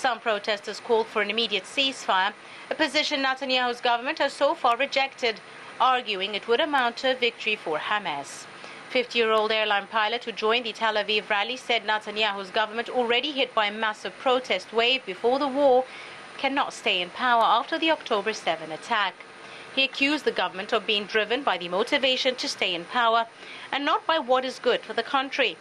Some protesters called for an immediate ceasefire, a position Netanyahu's government has so far rejected, arguing it would amount to a victory for Hamas. 50-year-old airline pilot who joined the Tel Aviv rally said Netanyahu's government, already hit by a massive protest wave before the war, cannot stay in power after the October 7 attack. He accused the government of being driven by the motivation to stay in power and not by what is good for the country.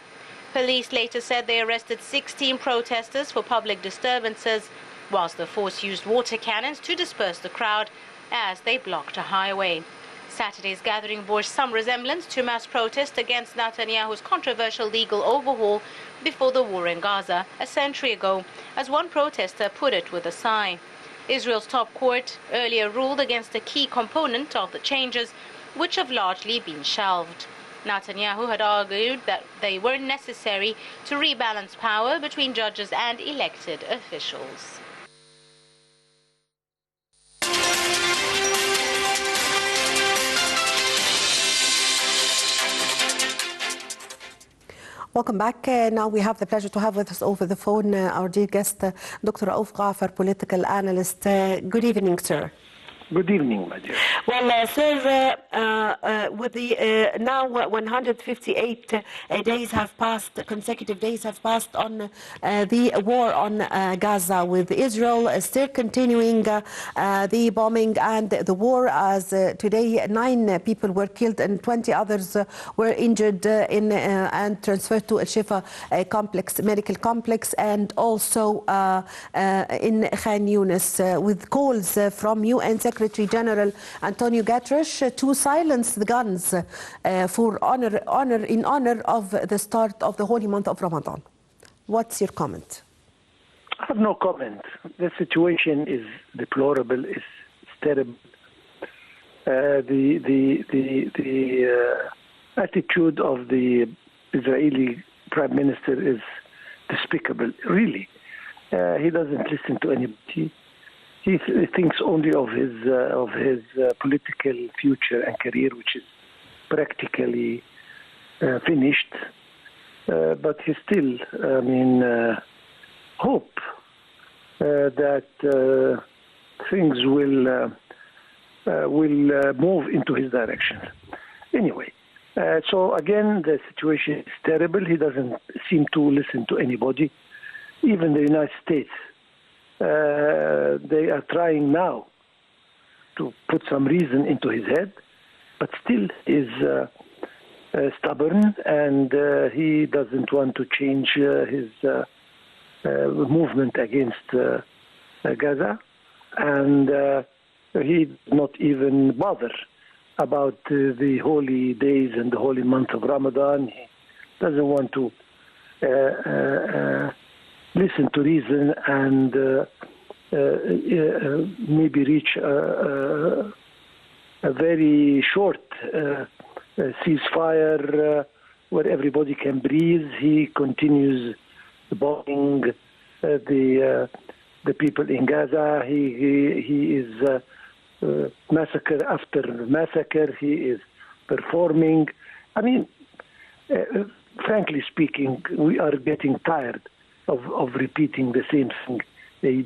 Police later said they arrested 16 protesters for public disturbances, whilst the force used water cannons to disperse the crowd as they blocked a highway. Saturday's gathering bore some resemblance to mass protest against Netanyahu's controversial legal overhaul before the war in Gaza a century ago, as one protester put it with a sigh. Israel's top court earlier ruled against a key component of the changes, which have largely been shelved. Netanyahu had argued that they were necessary to rebalance power between judges and elected officials. Welcome back. Now we have the pleasure to have with us over the phone our dear guest, Dr. Gaafar, political analyst. Good evening, sir. Good evening, my dear. Well, sir, with the now 158 days have passed, consecutive days have passed on the war on Gaza, with Israel still continuing the bombing and the war, as today 9 people were killed and 20 others were injured and transferred to Al-Shifa medical complex, and also in Khan Yunis, with calls from UN Secretary General Antonio Guterres to silence the guns in honor of the start of the holy month of Ramadan. What's your comment? I have no comment. The situation is deplorable. It's terrible. The attitude of the Israeli Prime Minister is despicable. Really, he doesn't listen to anybody. He thinks only of his political future and career, which is practically finished. But he still, hope that things will move into his direction. Anyway, so again, the situation is terrible. He doesn't seem to listen to anybody, even the United States. They are trying now to put some reason into his head, but still is stubborn, and he doesn't want to change his movement against Gaza, and he does not even bother about the holy days and the holy month of Ramadan. He doesn't want to listen to reason and maybe reach a very short ceasefire where everybody can breathe. He continues bombing the people in Gaza. He is massacre after massacre. He is performing. I mean, frankly speaking, we are getting tired of repeating the same thing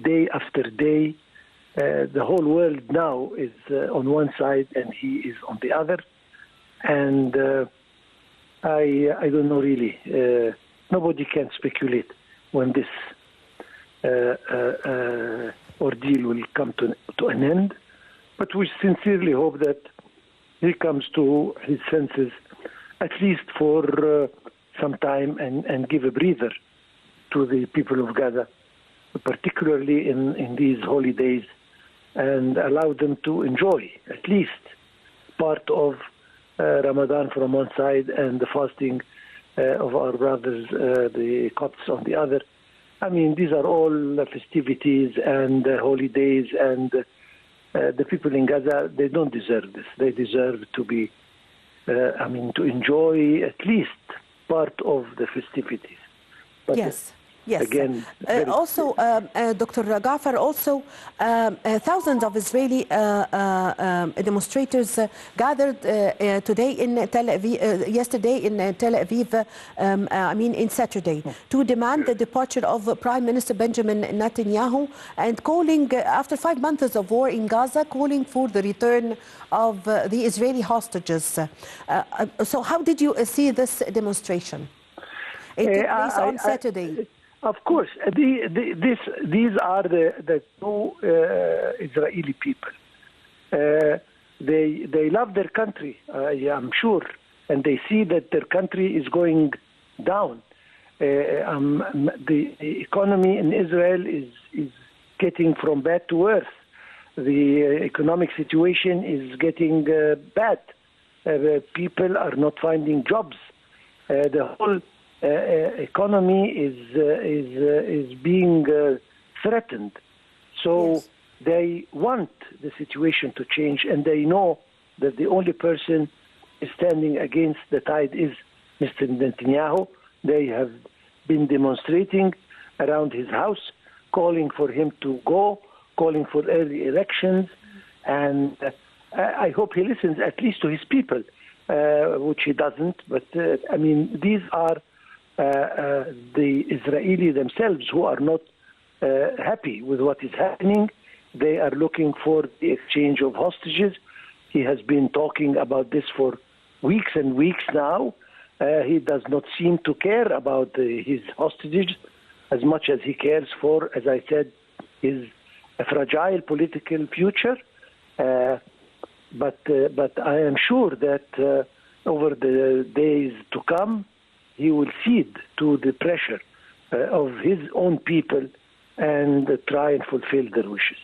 day after day. The whole world now is on one side and he is on the other. And I don't know really. Nobody can speculate when this ordeal will come to an end. But we sincerely hope that he comes to his senses, at least for some time, and give a breather to the people of Gaza, particularly in these holy days, and allow them to enjoy at least part of Ramadan from one side and the fasting of our brothers, the Copts, on the other. I mean, these are all festivities and holy days, and the people in Gaza, they don't deserve this. They deserve to be, to enjoy at least part of the festivities. But yes. Yes. Again, also, Dr. Gaafar, also thousands of Israeli demonstrators gathered today in Tel Aviv, yesterday in Tel Aviv, in Saturday, to demand the departure of Prime Minister Benjamin Netanyahu and calling, after 5 months of war in Gaza, calling for the return of the Israeli hostages. So how did you see this demonstration? It took place on Saturday. Of course, these are the two Israeli people. They love their country, I'm sure, and they see that their country is going down. The economy in Israel is getting from bad to worse. The economic situation is getting bad. People are not finding jobs. The whole economy is being threatened. So yes, they want the situation to change, and they know that the only person standing against the tide is Mr. Netanyahu. They have been demonstrating around his house, calling for him to go, calling for early elections, and I hope he listens at least to his people, which he doesn't. But these are the Israeli themselves who are not happy with what is happening. They are looking for the exchange of hostages. He has been talking about this for weeks and weeks now. He does not seem to care about his hostages as much as he cares for, as I said, his fragile political future. But I am sure that over the days to come, he will cede to the pressure of his own people and try and fulfill their wishes.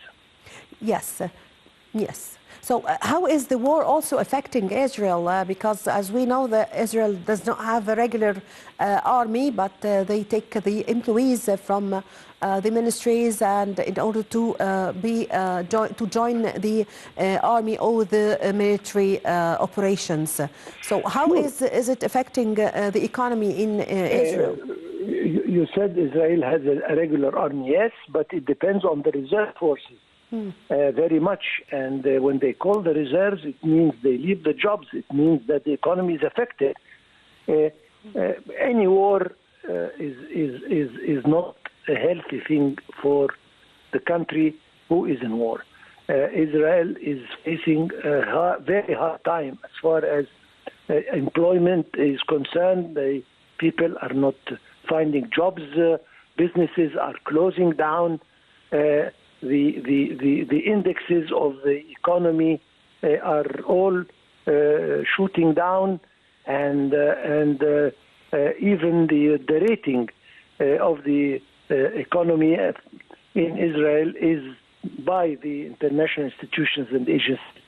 Yes, yes. So how is the war also affecting Israel? Because as we know, Israel does not have a regular army, but they take the employees from the ministries, and in order to join the army or the military operations. So how is it affecting the economy in Israel? You said Israel has a regular army, yes, but it depends on the reserve forces. Very much, and when they call the reserves, it means they leave the jobs. It means that the economy is affected. Any war is not a healthy thing for the country who is in war. Israel is facing a very hard time as far as employment is concerned. The people are not finding jobs. Businesses are closing down. The indexes of the economy are all shooting down, and even the rating of the economy in Israel is by the international institutions and agencies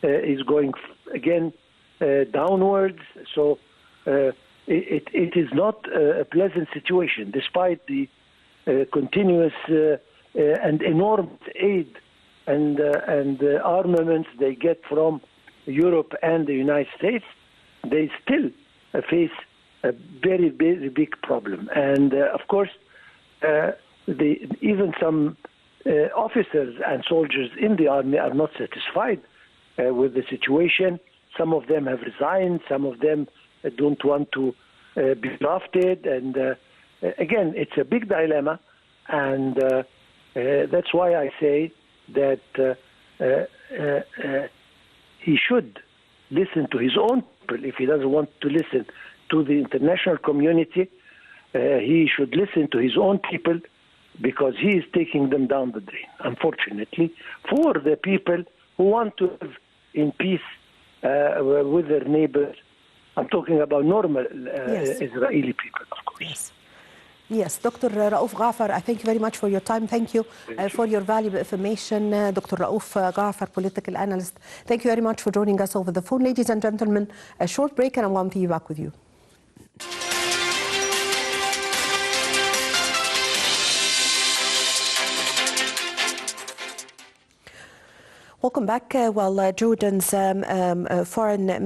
is going again downwards. So it is not a pleasant situation, despite the continuous and enormous aid and armaments they get from Europe and the United States. They still face a very big problem. And of course, even some officers and soldiers in the army are not satisfied with the situation. Some of them have resigned. Some of them don't want to be drafted. And again, it's a big dilemma. And that's why I say that he should listen to his own people. If he doesn't want to listen to the international community, he should listen to his own people, because he is taking them down the drain, unfortunately, for the people who want to live in peace with their neighbors. I'm talking about normal Israeli people, of course. Yes. Yes, Dr. Raouf Gaafar, I thank you very much for your time. Thank you for your valuable information. Dr. Raouf Gaafar, political analyst. Thank you very much for joining us over the phone. Ladies and gentlemen, a short break and I'm going to be back with you. Welcome back. Jordan's foreign